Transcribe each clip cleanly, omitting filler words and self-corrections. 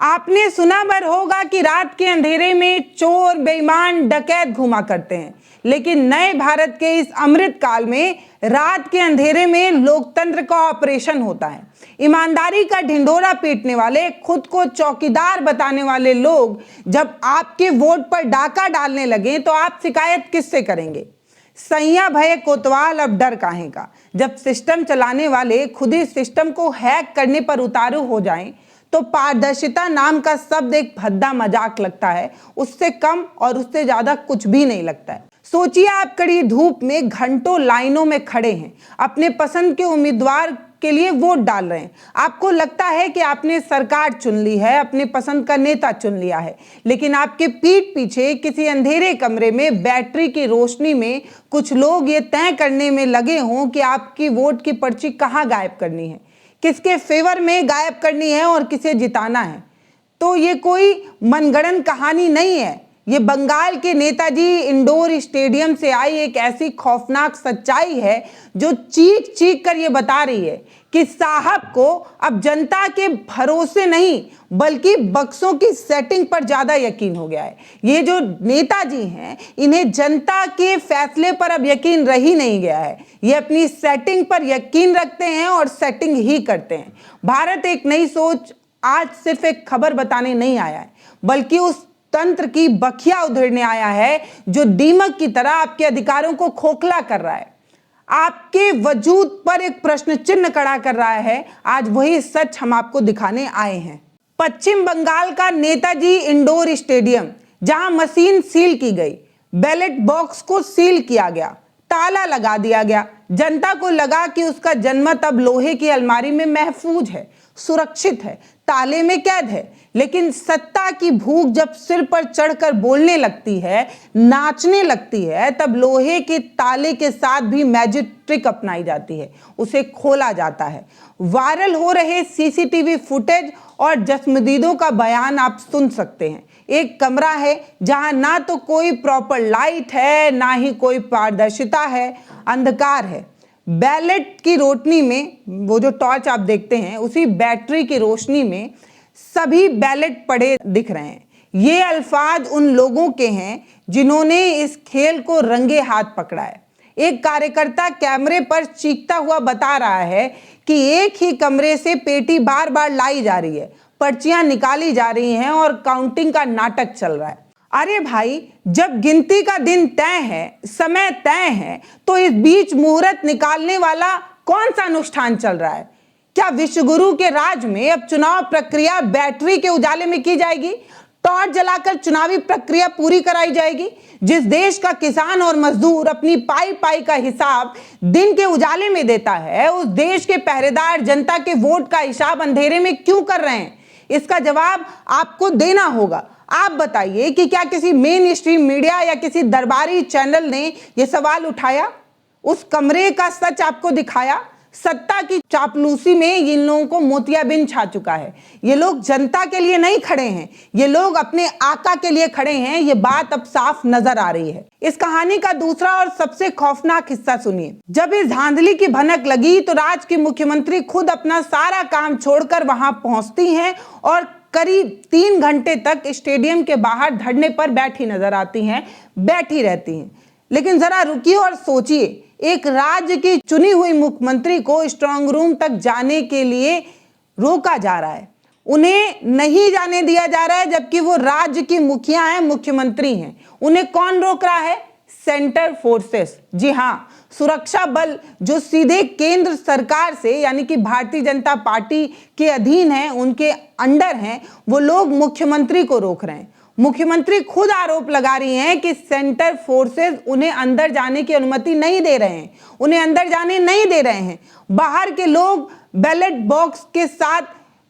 आपने सुना भर होगा कि रात के अंधेरे में चोर बेईमान डकैत घुमा करते हैं, लेकिन नए भारत के इस अमृत काल में रात के अंधेरे में लोकतंत्र का ऑपरेशन होता है। ईमानदारी का ढिंढोरा पीटने वाले, खुद को चौकीदार बताने वाले लोग जब आपके वोट पर डाका डालने लगे तो आप शिकायत किससे करेंगे? सैया भय कोतवाल, अब डर काहे का। जब सिस्टम चलाने वाले खुद ही सिस्टम को हैक करने पर उतारू हो जाएं तो पारदर्शिता नाम का शब्द एक भद्दा मजाक लगता है। उससे कम और उससे ज्यादा कुछ भी नहीं लगता है। सोचिए, आप कड़ी धूप में घंटों लाइनों में खड़े हैं, अपने पसंद के उम्मीदवार के लिए वोट डाल रहे हैं। आपको लगता है कि आपने सरकार चुन ली है, अपने पसंद का नेता चुन लिया है, लेकिन आपके पीठ पीछे किसी अंधेरे कमरे में बैटरी की रोशनी में कुछ लोग ये तय करने में लगे हों कि आपकी वोट की पर्ची कहाँ गायब करनी है, किसके फेवर में गायब करनी है और किसे जिताना है। तो ये कोई मनगढ़ंत कहानी नहीं है, ये बंगाल के नेताजी इंडोर स्टेडियम से आई एक ऐसी खौफनाक सच्चाई है जो चीख चीख कर ये बता रही है कि साहब को अब जनता के भरोसे नहीं बल्कि बक्सों की सेटिंग पर ज्यादा यकीन हो गया है। ये जो नेताजी हैं, इन्हें जनता के फैसले पर अब यकीन रह ही नहीं गया है। ये अपनी सेटिंग पर यकीन रखते हैं और सेटिंग ही करते हैं। भारत एक नई सोच आज सिर्फ एक खबर बताने नहीं आया है, बल्कि उस तंत्र की बखिया उधेड़ने आया है जो दीमक की तरह आपके अधिकारों को खोखला कर रहा है, आपके वजूद पर एक प्रश्न चिन्ह खड़ा कर रहा है। आज वही सच हम आपको दिखाने आए हैं। पश्चिम बंगाल का नेताजी इंडोर स्टेडियम, जहां मशीन सील की गई, बैलेट बॉक्स को सील किया गया, ताला लगा दिया गया। जनता को लगा कि उसका जनमत अब लोहे की अलमारी में महफूज है, सुरक्षित है, ताले में कैद है। लेकिन सत्ता की भूख जब सिर पर चढ़कर बोलने लगती है, नाचने लगती है, तब लोहे के ताले के साथ भी मैजिक ट्रिक अपनाई जाती है, उसे खोला जाता है। वायरल हो रहे सीसीटीवी फुटेज और जस्मदीदों का बयान आप सुन सकते हैं। एक कमरा है जहां ना तो कोई प्रॉपर लाइट है, ना ही कोई पारदर्शिता है, अंधकार है। बैलेट की रोशनी में, वो जो टॉर्च आप देखते हैं, उसी बैटरी की रोशनी में सभी बैलेट पड़े दिख रहे हैं। ये अल्फाज उन लोगों के हैं जिन्होंने इस खेल को रंगे हाथ पकड़ा है। एक कार्यकर्ता कैमरे पर चीखता हुआ बता रहा है कि एक ही कमरे से पेटी बार बार लाई जा रही है, पर्चियां निकाली जा रही हैं और काउंटिंग का नाटक चल रहा है। अरे भाई, जब गिनती का दिन तय है, समय तय है, तो इस बीच मुहूर्त निकालने वाला कौन सा अनुष्ठान चल रहा है? क्या विश्वगुरु के राज में अब चुनाव प्रक्रिया बैटरी के उजाले में की जाएगी? टॉर्च जलाकर चुनावी प्रक्रिया पूरी कराई जाएगी? जिस देश का किसान और मजदूर अपनी पाई पाई का हिसाब दिन के उजाले में देता है, उस देश के पहरेदार जनता के वोट का हिसाब अंधेरे में क्यों कर रहे हैं? इसका जवाब आपको देना होगा। आप बताइए कि क्या किसी मेन स्ट्रीम मीडिया या किसी दरबारी चैनल ने यह सवाल उठाया? उस कमरे का सच आपको दिखाया? सत्ता की चापलूसी में इन लोगों को मोतियाबिंद छा चुका है। ये लोग जनता के लिए नहीं खड़े हैं, ये लोग अपने आका के लिए खड़े हैं। ये बात अब साफ नजर आ रही है। इस कहानी का दूसरा और सबसे खौफनाक हिस्सा सुनिए। जब इस धांधली की भनक लगी तो राज्य की मुख्यमंत्री खुद अपना सारा काम छोड़कर वहां पहुंचती हैं और करीब 3 घंटे तक स्टेडियम के बाहर धरने पर बैठी नजर आती हैं, बैठी रहती हैं। लेकिन जरा रुकिए और सोचिए, एक राज्य की चुनी हुई मुख्यमंत्री को स्ट्रांग रूम तक जाने के लिए रोका जा रहा है, उन्हें नहीं जाने दिया जा रहा है, जबकि वो राज्य की मुखिया हैं, मुख्यमंत्री हैं। उन्हें कौन रोक रहा है? Centre forces. जी हाँ, सुरक्षा बल जो सीधे केंद्र सरकार से यानी कि भारतीय जनता पार्टी के अधीन हैं, उनके अंडर हैं, वो लोग मुख्यमंत्री को रोक रहे हैं। मुख्यमंत्री खुद आरोप लगा रही हैं कि सेंटर फोर्सेस उन्हें अंदर जाने की अनुमति नहीं दे रहे हैं, उन्हें अंदर जाने नहीं दे रहे हैं। बाहर के लोग बैलेट बॉक्स के साथ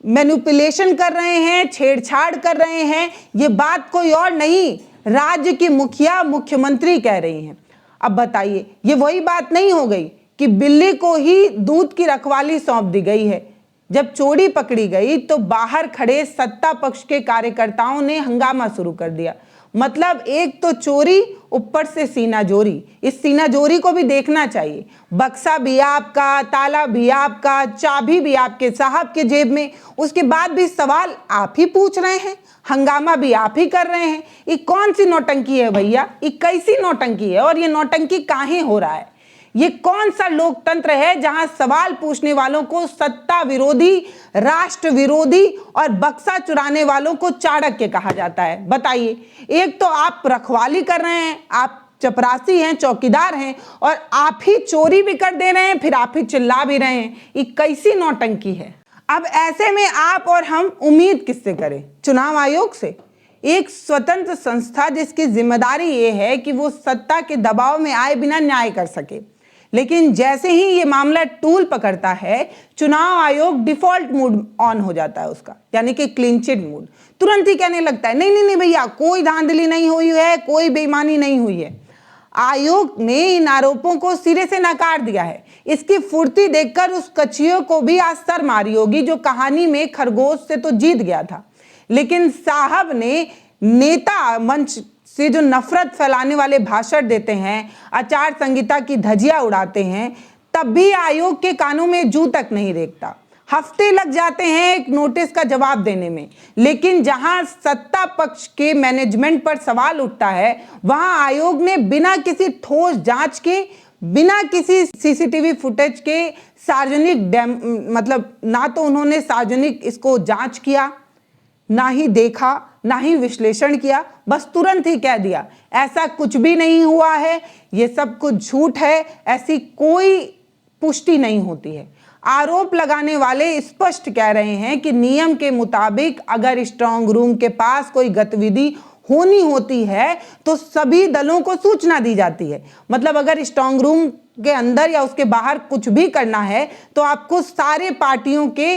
मैनिपुलेशन कर रहे हैं, छेड़छाड़ कर रहे हैं। ये बात कोई और नहीं, राज्य की मुखिया मुख्यमंत्री कह रही हैं। अब बताइए, ये वही बात नहीं हो गई कि बिल्ली को ही दूध की रखवाली सौंप दी गई है? जब चोरी पकड़ी गई तो बाहर खड़े सत्ता पक्ष के कार्यकर्ताओं ने हंगामा शुरू कर दिया। मतलब एक तो चोरी, ऊपर से सीना जोरी। इस सीना जोरी को भी देखना चाहिए। बक्सा भी आपका, ताला भी आपका, चाबी भी आपके साहब के जेब में, उसके बाद भी सवाल आप ही पूछ रहे हैं, हंगामा भी आप ही कर रहे हैं। ये कौन सी नौटंकी है भैया? ये कैसी नौटंकी है और ये नौटंकी काहे हो रहा है? ये कौन सा लोकतंत्र है जहां सवाल पूछने वालों को सत्ता विरोधी, राष्ट्र विरोधी और बक्सा चुराने वालों को चाणक्य कहा जाता है? बताइए। एक तो आप रखवाली कर रहे हैं, आप चपरासी हैं, चौकीदार हैं, और आप ही चोरी भी कर दे रहे हैं, फिर आप ही चिल्ला भी रहे हैं। ये कैसी नौटंकी है? अब ऐसे में आप और हम उम्मीद किससे करें? चुनाव आयोग से, एक स्वतंत्र संस्था जिसकी जिम्मेदारी ये है कि वो सत्ता के दबाव में आए बिना न्याय कर सके। लेकिन जैसे ही ये मामला टूल पकड़ता है, चुनाव आयोग डिफॉल्ट मोड ऑन हो जाता है उसका, यानी कि क्लीन चिट मोड। तुरंत ही कहने लगता है नहीं नहीं नहीं भैया, कोई धांधली नहीं हुई है, कोई बेईमानी नहीं हुई है। आयोग ने इन आरोपों को सिरे से नकार दिया है। इसकी फुर्ती देखकर उस कचियों को भी आज सर मारी होगी जो कहानी में खरगोश से तो जीत गया था, लेकिन साहब ने नेता मंच से जो नफरत फैलाने वाले भाषण देते हैं, आचार संहिता की धज्जियां उड़ाते हैं, तब भी आयोग के कानों में जू तक नहीं रेंगता। हफ्ते लग जाते हैं एक नोटिस का जवाब देने में, लेकिन जहां सत्ता पक्ष के मैनेजमेंट पर सवाल उठता है, वहां आयोग ने बिना किसी ठोस जांच के, बिना किसी सीसीटीवी फुटेज के सार्वजनिक मतलब ना तो उन्होंने सार्वजनिक इसको जांच किया, ना ही देखा, ना ही विश्लेषण किया, बस तुरंत ही कह दिया ऐसा कुछ भी नहीं हुआ है, ये सब कुछ झूठ है, ऐसी कोई पुष्टि नहीं होती है। आरोप लगाने वाले स्पष्ट कह रहे हैं कि नियम के मुताबिक अगर स्ट्रांग रूम के पास कोई गतिविधि होनी होती है तो सभी दलों को सूचना दी जाती है। मतलब अगर स्ट्रांग रूम के अंदर या उसके बाहर कुछ भी करना है तो आपको सारे पार्टियों के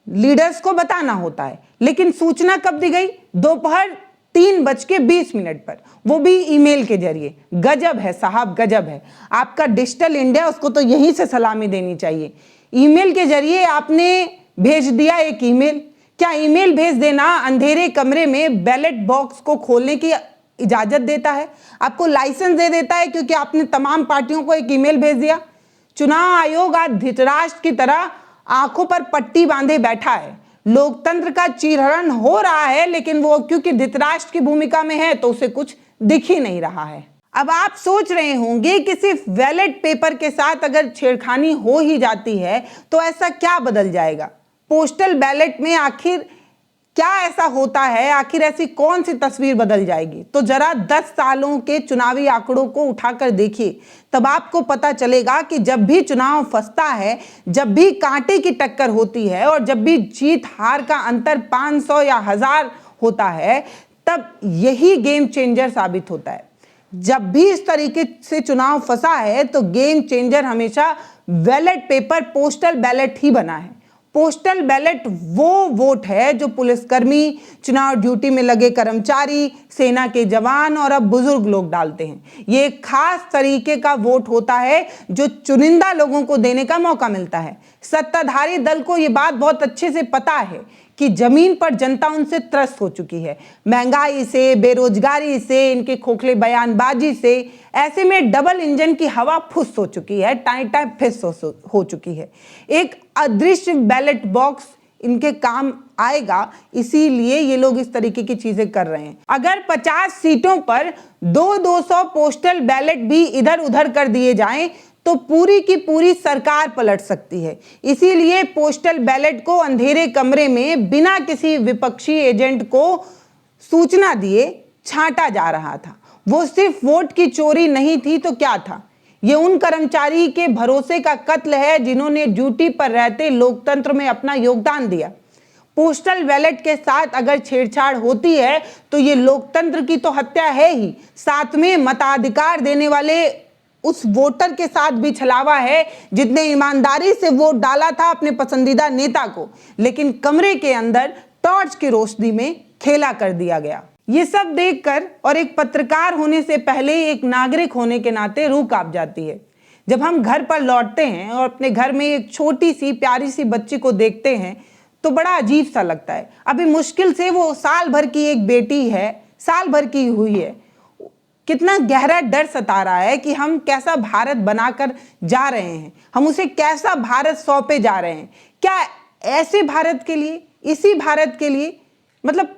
लीडर्स को बताना होता है। लेकिन सूचना कब दी गई? दोपहर 3:20 पर, वो भी ईमेल के जरिए। गजब है साहब, गजब है। आपका डिजिटल इंडिया, उसको तो यहीं से सलामी देनी चाहिए। ईमेल के जरिए आपने भेज दिया एक ईमेल। क्या ईमेल भेज देना अंधेरे कमरे में बैलेट बॉक्स को खोलने की इजाजत देता है? आपको लाइसेंस दे देता है क्योंकि आपने तमाम पार्टियों को एक ईमेल भेज दिया? चुनाव आयोग आज धृतराष्ट्र की तरह आंखों पर पट्टी बांधे बैठा है। लोकतंत्र का चीरहरण हो रहा है, लेकिन वो क्योंकि धृतराष्ट्र की भूमिका में है तो उसे कुछ दिख ही नहीं रहा है। अब आप सोच रहे होंगे कि सिर्फ बैलेट पेपर के साथ अगर छेड़खानी हो ही जाती है तो ऐसा क्या बदल जाएगा? पोस्टल बैलेट में आखिर क्या ऐसा होता है? आखिर ऐसी कौन सी तस्वीर बदल जाएगी? तो जरा 10 सालों के चुनावी आंकड़ों को उठाकर देखिए, तब आपको पता चलेगा कि जब भी चुनाव फंसता है, जब भी कांटे की टक्कर होती है और जब भी जीत हार का अंतर 500 या 1000 होता है, तब यही गेम चेंजर साबित होता है। जब भी इस तरीके से चुनाव फंसा है तो गेम चेंजर हमेशा बैलेट पेपर, पोस्टल बैलेट ही बना है। पोस्टल बैलेट वो वोट है जो पुलिसकर्मी, चुनाव ड्यूटी में लगे कर्मचारी, सेना के जवान और अब बुजुर्ग लोग डालते हैं। ये एक खास तरीके का वोट होता है जो चुनिंदा लोगों को देने का मौका मिलता है। सत्ताधारी दल को ये बात बहुत अच्छे से पता है कि जमीन पर जनता उनसे त्रस्त हो चुकी है, महंगाई से, बेरोजगारी से, इनके खोखले बयानबाजी से। ऐसे में डबल इंजन की हवा फुस हो चुकी है, टाई टाई फिस हो चुकी है। एक अदृश्य बैलेट बॉक्स इनके काम आएगा, इसीलिए ये लोग इस तरीके की चीजें कर रहे हैं। अगर 50 सीटों पर 200 पोस्टल बैलेट भी इधर उधर कर दिए जाएं तो पूरी की पूरी सरकार पलट सकती है। इसीलिए पोस्टल बैलेट को अंधेरे कमरे में बिना किसी विपक्षी एजेंट को सूचना दिए छांटा जा रहा था। वो सिर्फ वोट की चोरी नहीं थी तो क्या था? ये उन कर्मचारी के भरोसे का कत्ल है जिन्होंने ड्यूटी पर रहते लोकतंत्र में अपना योगदान दिया। पोस्टल बैलेट के साथ अगर छेड़छाड़ होती है तो ये लोकतंत्र की तो हत्या है ही, साथ में मताधिकार देने वाले उस वोटर के साथ भी छलावा है जिसने ईमानदारी से वोट डाला था अपने पसंदीदा नेता को, लेकिन कमरे के अंदर टॉर्च की रोशनी में खेला कर दिया गया। ये सब देखकर और एक पत्रकार होने से पहले एक नागरिक होने के नाते रूह कांप जाती है। जब हम घर पर लौटते हैं और अपने घर में एक छोटी सी प्यारी सी बच्ची को देखते हैं तो बड़ा अजीब सा लगता है। अभी मुश्किल से वो साल भर की एक बेटी है, साल भर की हुई है। कितना गहरा डर सता रहा है कि हम कैसा भारत बनाकर जा रहे हैं, हम उसे कैसा भारत सौंपे जा रहे हैं। क्या ऐसे भारत के लिए, इसी भारत के लिए, मतलब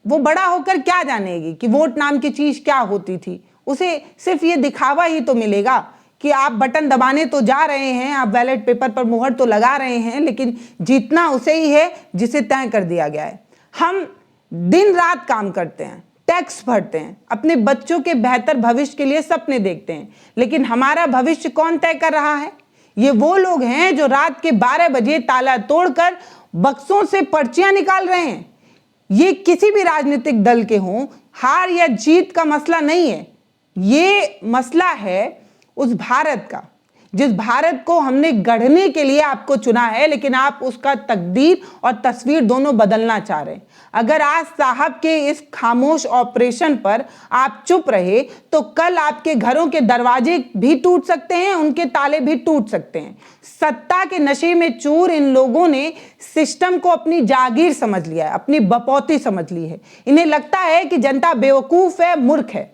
वो बड़ा होकर क्या जानेगी कि वोट नाम की चीज क्या होती थी। उसे सिर्फ ये दिखावा ही तो मिलेगा कि आप बटन दबाने तो जा रहे हैं, आप बैलेट पेपर पर मुहर तो लगा रहे हैं, लेकिन जीतना उसे ही है जिसे तय कर दिया गया है। हम दिन रात काम करते हैं, टैक्स भरते हैं, अपने बच्चों के बेहतर भविष्य के लिए सपने देखते हैं, लेकिन हमारा भविष्य कौन तय कर रहा है? ये वो लोग हैं जो रात के 12 बजे ताला तोड़कर बक्सों से पर्चियां निकाल रहे हैं। ये किसी भी राजनीतिक दल के हों, हार या जीत का मसला नहीं है। ये मसला है उस भारत का, जिस भारत को हमने गढ़ने के लिए आपको चुना है, लेकिन आप उसका तकदीर और तस्वीर दोनों बदलना चाह रहे हैं। अगर आज साहब के इस खामोश ऑपरेशन पर आप चुप रहे तो कल आपके घरों के दरवाजे भी टूट सकते हैं, उनके ताले भी टूट सकते हैं। सत्ता के नशे में चूर इन लोगों ने सिस्टम को अपनी जागीर समझ लिया है, अपनी बपौती समझ ली है। इन्हें लगता है कि जनता बेवकूफ है, मूर्ख है।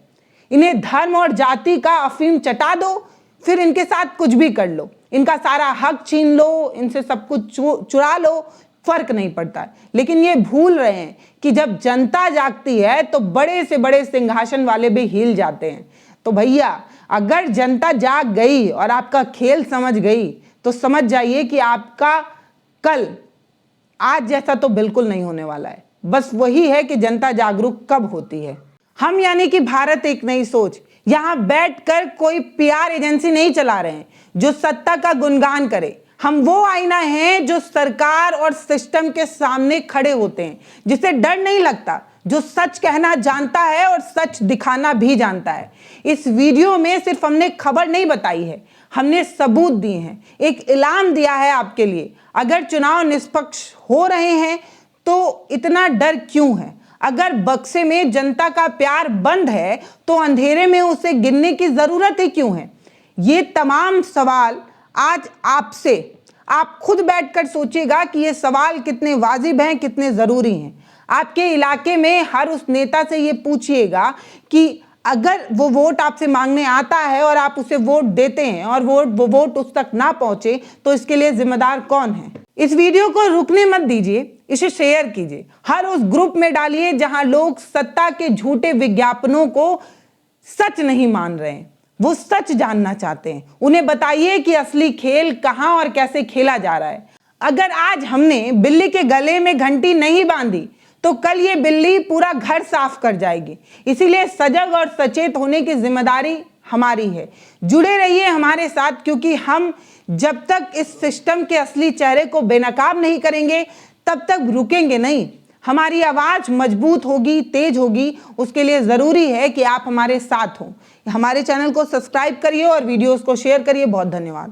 इन्हें धर्म और जाति का अफीम चटा दो, फिर इनके साथ कुछ भी कर लो, इनका सारा हक छीन लो, इनसे सब कुछ चुरा लो, फर्क नहीं पड़ता है। लेकिन ये भूल रहे हैं कि जब जनता जागती है तो बड़े से बड़े सिंहासन वाले भी हिल जाते हैं। तो भैया, अगर जनता जाग गई और आपका खेल समझ गई तो समझ जाइए कि आपका कल आज जैसा तो बिल्कुल नहीं होने वाला है। बस वही है कि जनता जागरूक कब होती है। हम यानी कि भारत एक नई सोच यहां बैठकर कोई पीआर एजेंसी नहीं चला रहे हैं जो सत्ता का गुणगान करे। हम वो आईना हैं जो सरकार और सिस्टम के सामने खड़े होते हैं, जिसे डर नहीं लगता, जो सच कहना जानता है और सच दिखाना भी जानता है। इस वीडियो में सिर्फ हमने खबर नहीं बताई है, हमने सबूत दिए हैं, एक इनाम दिया है आपके लिए। अगर चुनाव निष्पक्ष हो रहे हैं तो इतना डर क्यों है? अगर बक्से में जनता का प्यार बंद है तो अंधेरे में उसे गिनने की जरूरत ही क्यों है? ये तमाम सवाल आज आपसे, आप खुद बैठकर सोचिएगा कि ये सवाल कितने वाजिब हैं, कितने जरूरी हैं। आपके इलाके में हर उस नेता से ये पूछिएगा कि अगर वो वोट आपसे मांगने आता है और आप उसे वोट देते हैं और वो वोट उस तक ना पहुंचे तो इसके लिए जिम्मेदार कौन है? इस वीडियो को रुकने मत दीजिए, इसे शेयर कीजिए, हर उस ग्रुप में डालिए जहां लोग सत्ता के झूठे विज्ञापनों को सच नहीं मान रहे हैं, वो सच जानना चाहते हैं। उन्हें बताइए कि असली खेल कहां और कैसे खेला जा रहा है। अगर आज हमने बिल्ली के गले में घंटी नहीं बांधी तो कल ये बिल्ली पूरा घर साफ कर जाएगी। इसीलिए सजग और सचेत होने की जिम्मेदारी हमारी है। जुड़े रहिए हमारे साथ, क्योंकि हम जब तक इस सिस्टम के असली चेहरे को बेनकाब नहीं करेंगे तब तक रुकेंगे नहीं। हमारी आवाज मजबूत होगी, तेज होगी, उसके लिए जरूरी है कि आप हमारे साथ हों। हमारे चैनल को सब्सक्राइब करिए और वीडियोस को शेयर करिए। बहुत धन्यवाद।